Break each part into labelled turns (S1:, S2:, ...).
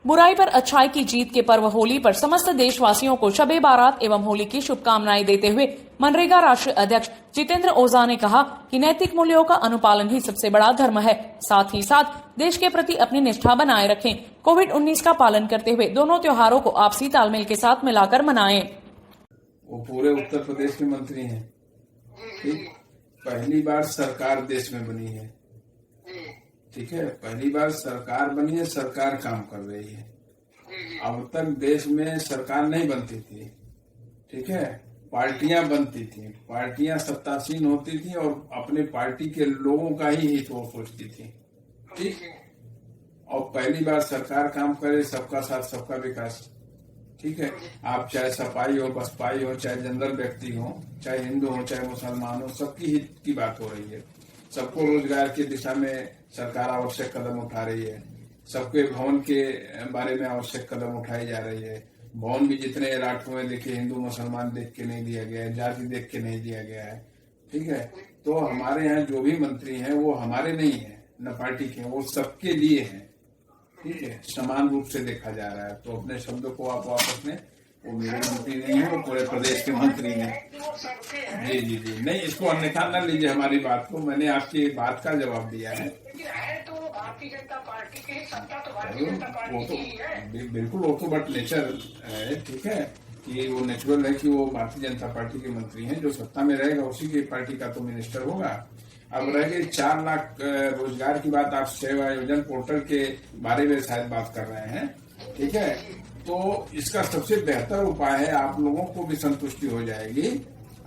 S1: बुराई पर अच्छाई की जीत के पर्व होली पर समस्त देशवासियों को शबे बारात एवं होली की शुभकामनाएं देते हुए मनरेगा राष्ट्रीय अध्यक्ष जितेंद्र ओझा ने कहा कि नैतिक मूल्यों का अनुपालन ही सबसे बड़ा धर्म है। साथ ही साथ देश के प्रति अपनी निष्ठा बनाए रखें। कोविड-19 का पालन करते हुए दोनों त्योहारों को आपसी तालमेल के साथ मिलाकर मनाएं।
S2: वो पूरे उत्तर प्रदेश के मंत्री हैं। ठीक, पहली बार सरकार देश में बनी है। ठीक है, पहली बार सरकार बनी है, सरकार काम कर रही है। अब तक देश में सरकार नहीं बनती थी। ठीक है, पार्टियां बनती थी, पार्टियां सत्तासीन होती थी और अपने पार्टी के लोगों का ही हित वो सोचती थी। ठीक, और पहली बार सरकार काम करे, सबका साथ सबका विकास। ठीक है, आप चाहे सपाई हो, बसपाई हो, चाहे जनरल व्यक्ति हो, चाहे हिंदू हो, चाहे मुसलमान हो, सबकी हित की बात हो रही है। सबको रोजगार की दिशा में सरकार आवश्यक कदम उठा रही है। सबके भवन के बारे में आवश्यक कदम उठाई जा रही है। भवन भी जितने अलॉट हुए देखिए, हिंदू मुसलमान देख के नहीं दिया गया है, जाति देख के नहीं दिया गया है। ठीक है, तो हमारे यहाँ जो भी मंत्री हैं वो हमारे नहीं है, न पार्टी के, वो सबके लिए हैं। ठीक है, समान रूप से देखा जा रहा है। तो अपने शब्दों को आप वापस लें, वो मेरे मंत्री नहीं है, वो पूरे प्रदेश के मंत्री हैं। जी जी जी, नहीं, इसको अन्यथा न लीजिए हमारी बात को। मैंने आपकी बात का जवाब दिया है।
S3: तो भारतीय जनता पार्टी की सत्ता तो भारतीय जनता पार्टी की ही है।
S2: बिल्कुल, वो तो बट नेचर है। ठीक है, कि वो नेचुरल है कि वो भारतीय जनता पार्टी के मंत्री हैं। जो सत्ता में रहेगा उसी की पार्टी का तो मिनिस्टर होगा। अब रह गई 4 लाख रोजगार की बात, आप सेवा आयोजन पोर्टल के बारे में शायद बात कर रहे हैं। ठीक है, तो इसका सबसे बेहतर उपाय है, आप लोगों को भी संतुष्टि हो जाएगी,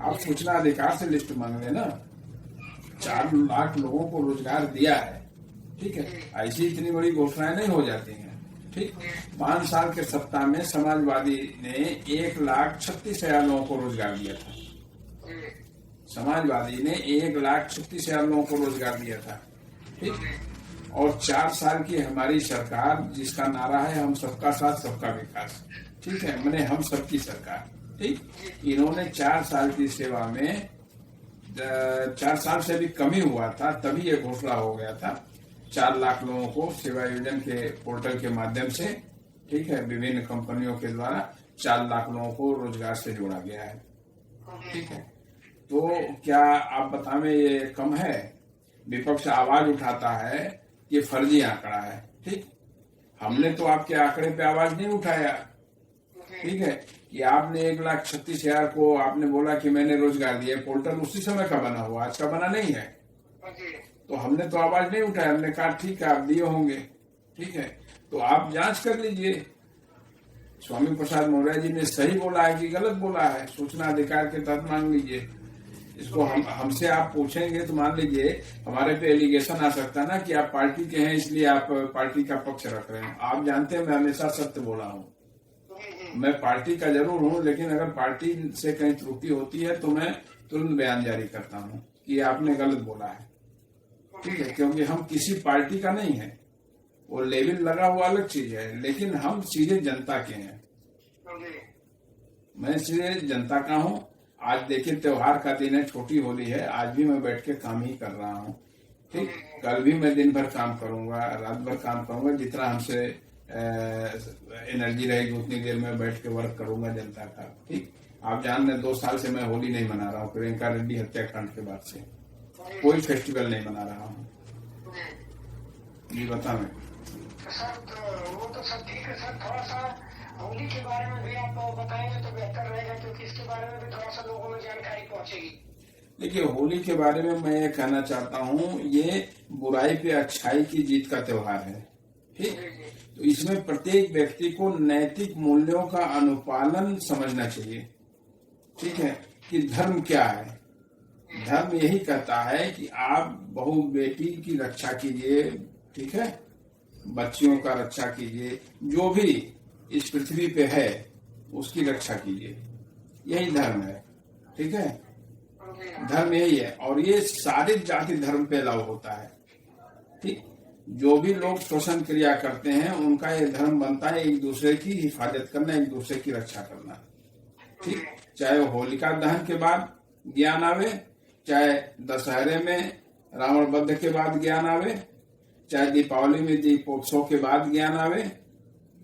S2: आप सूचना अधिकार से लिस्ट मांग लेना। 4 लाख लोगों को रोजगार दिया है। ठीक है, ऐसी इतनी बड़ी घोषणाएं नहीं हो जाती हैं। ठीक, 5 साल के सत्ता में समाजवादी ने 1,36,000 लोगों को रोजगार दिया था। समाजवादी ने 1,36,000 लोगों को रोजगार दिया था। ठीक, और 4 साल की हमारी सरकार, जिसका नारा है हम सबका साथ सबका विकास। ठीक है, मैंने हम सबकी सरकार। ठीक, इन्होंने 4 साल की सेवा में 4 साल से भी कम ही हुआ था, तभी ये घोषणा हो गया था। 4 लाख लोगों को सेवा आयोजन के पोर्टल के माध्यम से, ठीक है, विभिन्न कंपनियों के द्वारा 4 लाख लोगों को रोजगार से जोड़ा गया है। ठीक है, तो क्या आप बतावें ये कम है? विपक्ष आवाज उठाता है कि फर्जी आंकड़ा है। ठीक, हमने तो आपके आंकड़े पे आवाज नहीं उठाया। ठीक है, कि आपने 1,36,000 को आपने बोला कि मैंने रोजगार दिया। पोर्टल उसी समय का बना हुआ, आज का बना नहीं है। तो हमने तो आवाज नहीं उठाया, हमने कहा ठीक है आप दिए होंगे। ठीक है, तो आप जांच कर लीजिए, स्वामी प्रसाद मौर्य जी ने सही बोला है कि गलत बोला है, सूचना अधिकार के तहत मांग लीजिए। इसको हमसे आप पूछेंगे तो मान लीजिए हमारे पे एलिगेशन आ सकता है ना कि आप पार्टी के हैं इसलिए आप पार्टी का पक्ष रख रहे हैं। आप जानते हैं मैं हमेशा सत्य बोला हूँ। मैं पार्टी का जरूर हूँ, लेकिन अगर पार्टी से कहीं त्रुटि होती है तो मैं तुरंत बयान जारी करता हूँ कि आपने गलत बोला है। ठीक है, क्योंकि हम किसी पार्टी का नहीं है, वो लेबल लगा हुआ अलग चीज है, लेकिन हम सीधे जनता के हैं। मैं सीधे जनता का हूँ। आज देखिए त्योहार का दिन है, छोटी होली है, आज भी मैं बैठ के काम ही कर रहा हूँ। ठीक, कल भी मैं दिन भर काम करूंगा, रात भर काम करूंगा, जितना हमसे एनर्जी रहेगी उतनी देर में बैठ के वर्क करूंगा जनता का। ठीक, आप जान रहे 2 साल से मैं होली नहीं मना रहा हूँ, प्रियंका रेड्डी हत्याकांड के बाद से कोई फेस्टिवल नहीं मना रहा हूँ। जी बता मैं
S3: सर, वो तो सब ठीक है सर, थोड़ा सा होली के बारे में भी आप बताएंगे तो बेहतर रहेगा, क्योंकि इसके बारे में भी थोड़ा सा लोगों में जानकारी पहुंचेगी।
S2: देखिए, होली के बारे में मैं ये कहना चाहता हूँ, ये बुराई पे अच्छाई की जीत का त्योहार है। ठीक, तो इसमें प्रत्येक व्यक्ति को नैतिक मूल्यों का अनुपालन समझना चाहिए। ठीक है, कि धर्म क्या है। धर्म यही कहता है कि आप बहु बेटी की रक्षा कीजिए। ठीक है, बच्चियों का रक्षा कीजिए, जो भी इस पृथ्वी पे है उसकी रक्षा कीजिए, यही धर्म है। ठीक है, धर्म यही है, और ये सारे जाति धर्म पे लागू होता है। ठीक, जो भी लोग शोषण क्रिया करते हैं उनका ये धर्म बनता है एक दूसरे की हिफाजत करना, एक दूसरे की रक्षा करना। ठीक, चाहे वो होलिका दहन के बाद ज्ञान आवे, चाहे दशहरे में रावण वध के बाद ज्ञान आवे, चाहे दीपावली में दीपोत्सव के बाद ज्ञान आवे।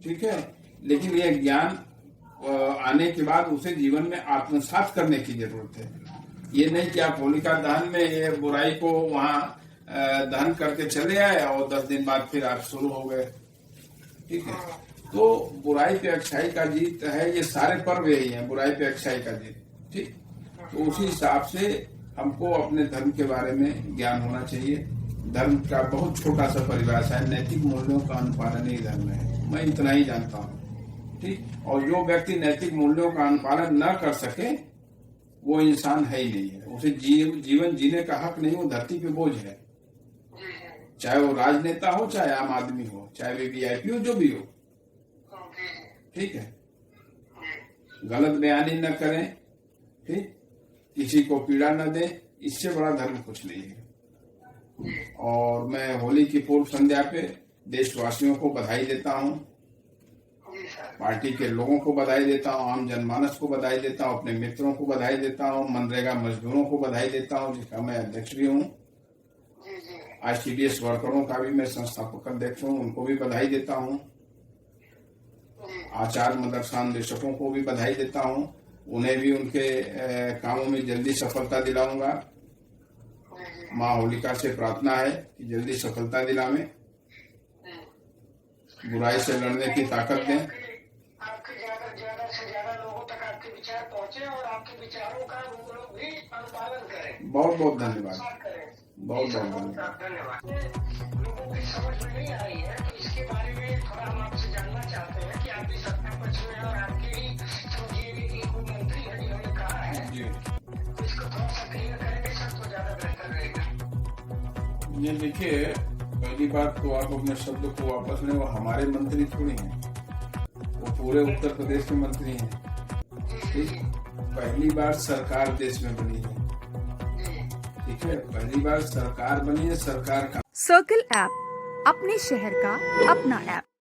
S2: ठीक है, लेकिन ये ज्ञान आने के बाद उसे जीवन में आत्मसात करने की जरूरत है। ये नहीं कि आप होलिका दहन में ये बुराई को वहां दहन करके चले आए और 10 दिन बाद फिर आप शुरू हो गए। ठीक है, तो बुराई पे अच्छाई का जीत है, ये सारे पर्व यही है, बुराई पे अच्छाई का जीत। ठीक, तो उसी हिसाब से हमको अपने धर्म के बारे में ज्ञान होना चाहिए। धर्म का बहुत छोटा सा परिभाषा है, नैतिक मूल्यों का अनुपालन ही धर्म है, मैं इतना ही जानता हूँ। ठीक, और जो व्यक्ति नैतिक मूल्यों का अनुपालन न कर सके वो इंसान है ही नहीं है, उसे जीवन जीने का हक नहीं, वो धरती पे बोझ है। चाहे वो राजनेता हो, चाहे आम आदमी हो, चाहे वे वीआईपी हो, जो भी हो। ठीक है, गलत बयानी न करें, ठीक, किसी को पीड़ा न दें, इससे बड़ा धर्म कुछ नहीं है। और मैं होली की पूर्व संध्या पे देशवासियों को बधाई देता हूँ, पार्टी के लोगों को बधाई देता हूँ, आम जनमानस को बधाई देता हूँ, अपने मित्रों को बधाई देता हूँ, मनरेगा मजदूरों को बधाई देता हूँ, जिसका मैं अध्यक्ष भी हूँ। आईसीडीएस वर्करों का भी मैं संस्थापक अध्यक्ष हूँ, उनको भी बधाई देता हूँ। आचार्य मदरसा निदेशकों को भी बधाई देता हूँ, उन्हें भी उनके कामों में जल्दी सफलता दिलाऊंगा। माँ होलिका से प्रार्थना है कि जल्दी सफलता दिलावें, बुराई से लड़ने की ताकत दें।
S3: आपके ज्यादा से ज्यादा लोगों तक आपके विचार पहुंचे और आपके विचारों का वो लोग भी अनुपालन करें।
S2: बहुत बहुत धन्यवाद, बहुत बहुत
S3: धन्यवाद। लोगों की समझ में नहीं आ रही है, तो इसके बारे में थोड़ा हम आपसे जानना चाहते हैं कि आप भी सत्ता पक्ष में और आपके भी समझिए कि कोई मंत्री है जिन्होंने कहा है, तो इसको थोड़ा सा क्लियर करेंगे सर तो ज्यादा बेहतर रहेगा।
S2: ये देखिए, पहली बात तो आप अपने शब्द को वापस लें, वो हमारे मंत्री थोड़ी हैं, वो पूरे उत्तर प्रदेश के मंत्री हैं। ठीक, पहली बार सरकार देश में बनी है। ठीक है, पहली बार सरकार बनी है, सरकार का
S4: सर्कल ऐप अपने शहर का अपना ऐप।